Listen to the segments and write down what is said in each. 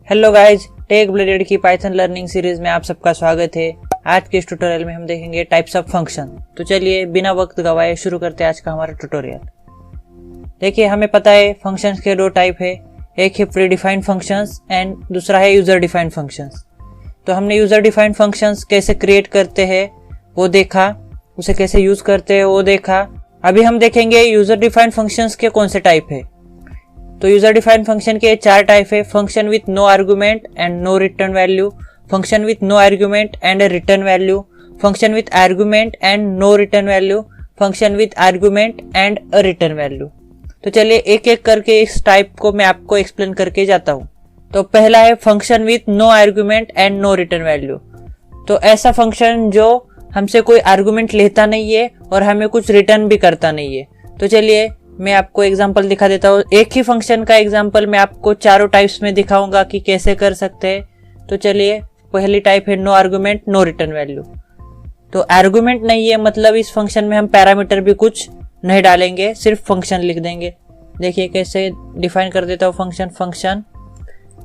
Hello guys, take blooded की Python learning series में आप सबका स्वागत है। आज के इस ट्यूटोरियल में हम देखेंगे टाइप्स ऑफ फंक्शन। तो चलिए बिना वक्त गवाए शुरू करते हैं आज का हमारा ट्यूटोरियल। देखिए, हमें पता है फंक्शंस के दो टाइप है, एक है प्री डिफाइंड फंक्शंस एंड दूसरा है यूजर डिफाइंड फंक्शंस। तो हमने यूजर डिफाइंड फंक्शंस कैसे क्रिएट करते हैं वो देखा, उसे कैसे यूज करते हैं वो देखा। अभी हम देखेंगे यूजर डिफाइंड फंक्शंस के कौन से टाइप है। तो यूजर डिफाइंड फंक्शन के चार टाइप है: function with no argument and no return value, function with no argument and a return value, function with argument and no return value, function with argument and a return value. तो चलिए एक एक करके इस type को मैं आपको explain करके जाता हूँ। तो पहला है function with no argument and no return value. तो ऐसा फंक्शन जो हमसे कोई आर्गुमेंट लेता नहीं है और हमें कुछ रिटर्न भी करता नहीं है। तो चलिए मैं आपको एग्जांपल दिखा देता हूँ। एक ही फंक्शन का एग्जांपल मैं आपको चारों टाइप्स में दिखाऊंगा कि कैसे कर सकते हैं। तो चलिए, पहली टाइप है no argument no return value. तो आर्गुमेंट नहीं है, मतलब इस फंक्शन में हम पैरामीटर भी कुछ नहीं डालेंगे, सिर्फ फंक्शन लिख देंगे। देखिए कैसे डिफाइन कर देता हूँ फंक्शन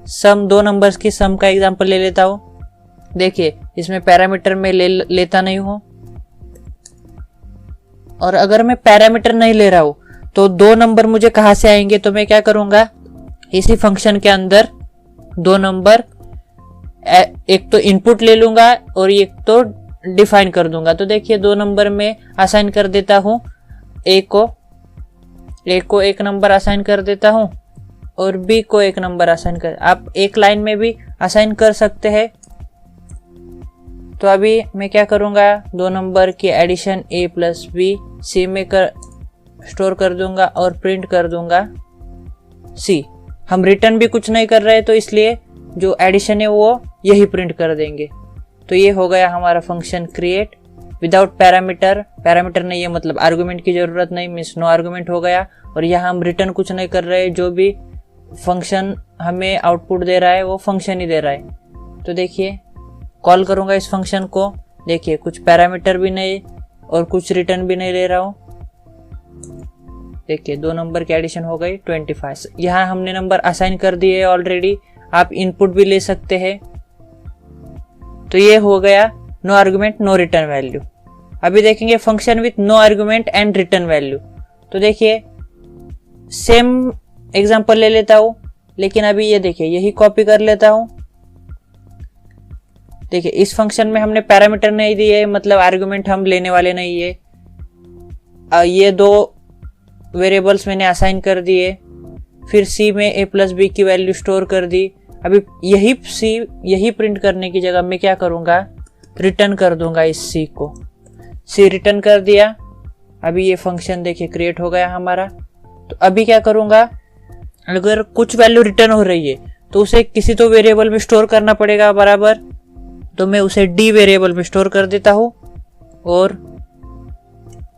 सम, दो नंबर्स की सम का एग्जाम्पल ले लेता हूँ। देखिए इसमें पैरामीटर में लेता नहीं हूँ, और अगर मैं पैरामीटर नहीं ले रहा हूँ तो दो नंबर मुझे कहां से आएंगे। तो मैं क्या करूंगा, इसी फंक्शन के अंदर दो नंबर एक तो इनपुट ले लूंगा और एक तो डिफाइन कर दूंगा। तो देखिए दो नंबर में असाइन कर देता हूं, ए को एक नंबर असाइन कर देता हूं और बी को एक नंबर असाइन कर। आप एक लाइन में भी असाइन कर सकते हैं। तो अभी मैं क्या करूंगा, दो नंबर की addition a plus b c में स्टोर कर दूंगा और प्रिंट कर दूंगा C। हम रिटर्न भी कुछ नहीं कर रहे, तो इसलिए जो एडिशन है वो यही प्रिंट कर देंगे। तो ये हो गया हमारा function create without parameter. Parameter नहीं है मतलब आर्गुमेंट की जरूरत नहीं, मीन्स नो आर्गुमेंट हो गया। और यहाँ हम रिटर्न कुछ नहीं कर रहे, जो भी फंक्शन हमें आउटपुट दे रहा है वो फंक्शन ही दे रहा है। तो देखिए कॉल करूंगा इस फंक्शन को, देखिए कुछ पैरामीटर भी नहीं और कुछ रिटर्न भी नहीं ले रहा हूँ। देखिए दो नंबर की एडिशन हो गई 25। यहाँ हमने नंबर असाइन कर दिए ऑलरेडी, आप इनपुट भी ले सकते हैं। तो ये हो गया no argument no return value. अभी देखेंगे function with no argument and return value. तो देखिए सेम एग्जांपल ले लेता हूं, लेकिन अभी ये देखिए यही कॉपी कर लेता हूं। देखिए इस फंक्शन में हमने पैरामीटर नहीं दिए, मतलब आर्गुमेंट हम लेने वाले नहीं है। ये दो वेरिएबल्स मैंने असाइन कर दिए, फिर सी में a प्लस बी की वैल्यू स्टोर कर दी। अभी यही प्रिंट करने की जगह मैं क्या करूंगा, रिटर्न कर दूंगा इस c को। c रिटर्न कर दिया। अभी ये फंक्शन देखिए क्रिएट हो गया हमारा। तो अभी क्या करूंगा, अगर कुछ वैल्यू रिटर्न हो रही है तो उसे किसी तो वेरिएबल में स्टोर करना पड़ेगा बराबर। तो मैं उसे d वेरिएबल में स्टोर कर देता हूं और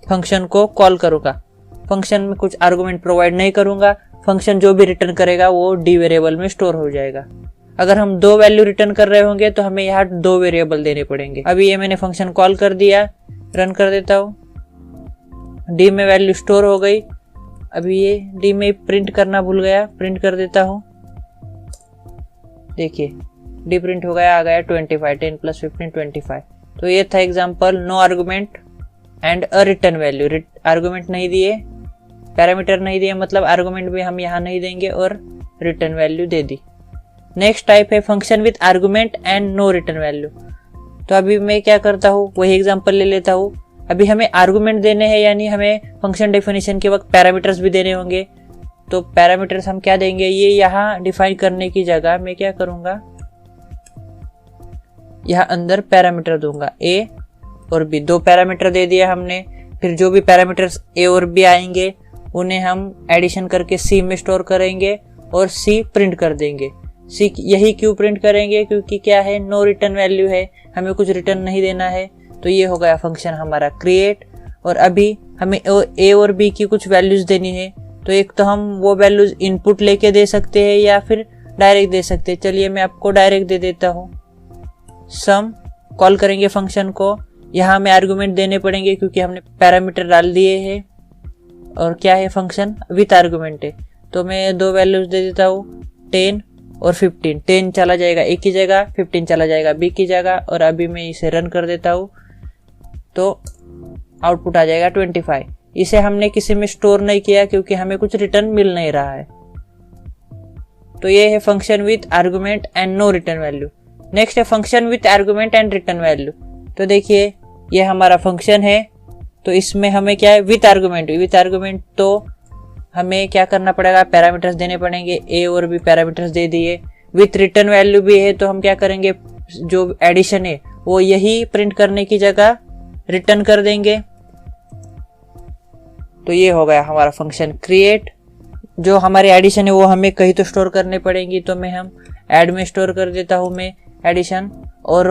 फंक्शन को कॉल करूंगा। फंक्शन में कुछ आर्गुमेंट प्रोवाइड नहीं करूंगा, फंक्शन जो भी रिटर्न करेगा वो डी वेरिएबल में स्टोर हो जाएगा। अगर हम दो वैल्यू रिटर्न कर रहे होंगे तो हमें यहाँ दो वेरिएबल देने पड़ेंगे। अभी ये मैंने फंक्शन कॉल कर दिया, रन कर देता हूँ। डी में वैल्यू स्टोर हो गई। अभी ये डी में प्रिंट करना भूल गया, प्रिंट कर देता हूँ। देखिए डी प्रिंट हो गया, आ गया 25, 10 प्लस 15 25। तो ये था example no argument and a return value. Argument नहीं दिए, पैरामीटर नहीं दिए, मतलब आर्गुमेंट भी हम यहाँ नहीं देंगे और रिटर्न वैल्यू दे दी। नेक्स्ट टाइप है function with argument and no return value. तो अभी मैं क्या करता हूँ, वही एग्जांपल ले लेता हूँ। अभी हमें आर्गुमेंट देने हैं, यानी हमें फंक्शन डेफिनेशन के वक्त पैरामीटर्स भी देने होंगे। तो पैरामीटर्स हम क्या देंगे, ये यहाँ डिफाइन करने की जगह मैं क्या करूंगा, यहाँ अंदर पैरामीटर दूंगा a और b। दो पैरामीटर दे दिया हमने। फिर जो भी पैरामीटर्स a और b आएंगे उन्हें हम एडिशन करके c में स्टोर करेंगे और c प्रिंट कर देंगे। c यही क्यों प्रिंट करेंगे, क्योंकि क्या है, नो रिटर्न वैल्यू है, हमें कुछ रिटर्न नहीं देना है। तो ये हो गया फंक्शन हमारा क्रिएट। और अभी हमें a और b की कुछ वैल्यूज देनी है। तो एक तो हम वो वैल्यूज इनपुट लेके दे सकते हैं या फिर डायरेक्ट दे सकते हैं। चलिए मैं आपको डायरेक्ट दे देता हूँ। सम कॉल करेंगे फंक्शन को, यहाँ हमें आर्गुमेंट देने पड़ेंगे क्योंकि हमने पैरामीटर डाल दिए हैं। और क्या है, फंक्शन विथ आर्गुमेंट है, तो मैं दो वैल्यूज दे देता हूँ 10 और 15। 10 चला जाएगा ए की जगह, 15 चला जाएगा बी की जगह। और अभी मैं इसे रन कर देता हूँ तो आउटपुट आ जाएगा 25। इसे हमने किसी में स्टोर नहीं किया क्योंकि हमें कुछ रिटर्न मिल नहीं रहा है। तो ये है function with argument and no return value. Next है function with argument and return value. तो देखिए ये हमारा फंक्शन है, तो इसमें हमें क्या है, विथ आर्गुमेंट। विथ आर्गुमेंट तो हमें क्या करना पड़ेगा, पैरामीटर्स देने पड़ेंगे, ए और बी पैरामीटर्स दे दिए। विथ रिटर्न वैल्यू भी है, तो हम क्या करेंगे, जो एडिशन है वो यही प्रिंट करने की जगह रिटर्न कर देंगे। तो ये हो गया हमारा फंक्शन क्रिएट। जो हमारी एडिशन है वो हमें कहीं तो स्टोर करनी पड़ेगी, तो हम ऐड में स्टोर कर देता हूँ मैं एडिशन। और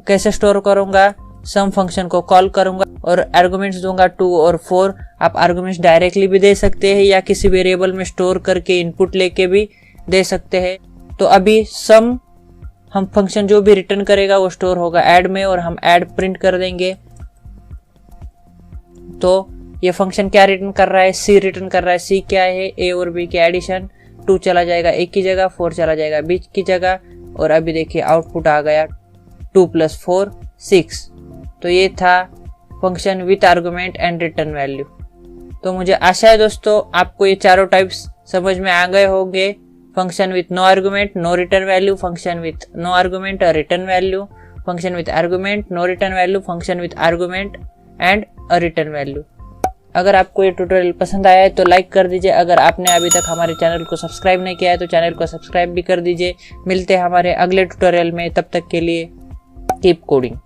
कैसे स्टोर करूंगा, सम फंक्शन को कॉल करूंगा और आर्गुमेंट्स दूंगा 2 और 4। आप आर्गुमेंट्स डायरेक्टली भी दे सकते हैं या किसी वेरिएबल में स्टोर करके इनपुट लेके भी दे सकते हैं। तो अभी सम हम फंक्शन जो भी रिटर्न करेगा वो स्टोर होगा ऐड में, और हम ऐड प्रिंट कर देंगे। तो ये फंक्शन क्या रिटर्न कर रहा है, सी रिटर्न कर रहा है। सी क्या है, ए और बी के एडिशन। 2 चला जाएगा ए की जगह, 4 चला जाएगा बी की जगह। और अभी देखिए आउटपुट आ गया 2 + 4 6। तो ये था function with argument and return value. तो मुझे आशा है दोस्तों आपको ये चारों टाइप्स समझ में आ गए होंगे। Function with no argument no return value, function with no argument और return value, function with argument no return value, function with argument and a return value. अगर आपको ये ट्यूटोरियल पसंद आया है तो लाइक कर दीजिए। अगर आपने अभी तक हमारे चैनल को सब्सक्राइब नहीं किया है तो चैनल को सब्सक्राइब भी कर दीजिए। मिलते हैं हमारे अगले ट्यूटोरियल में, तब तक के लिए कीप कोडिंग।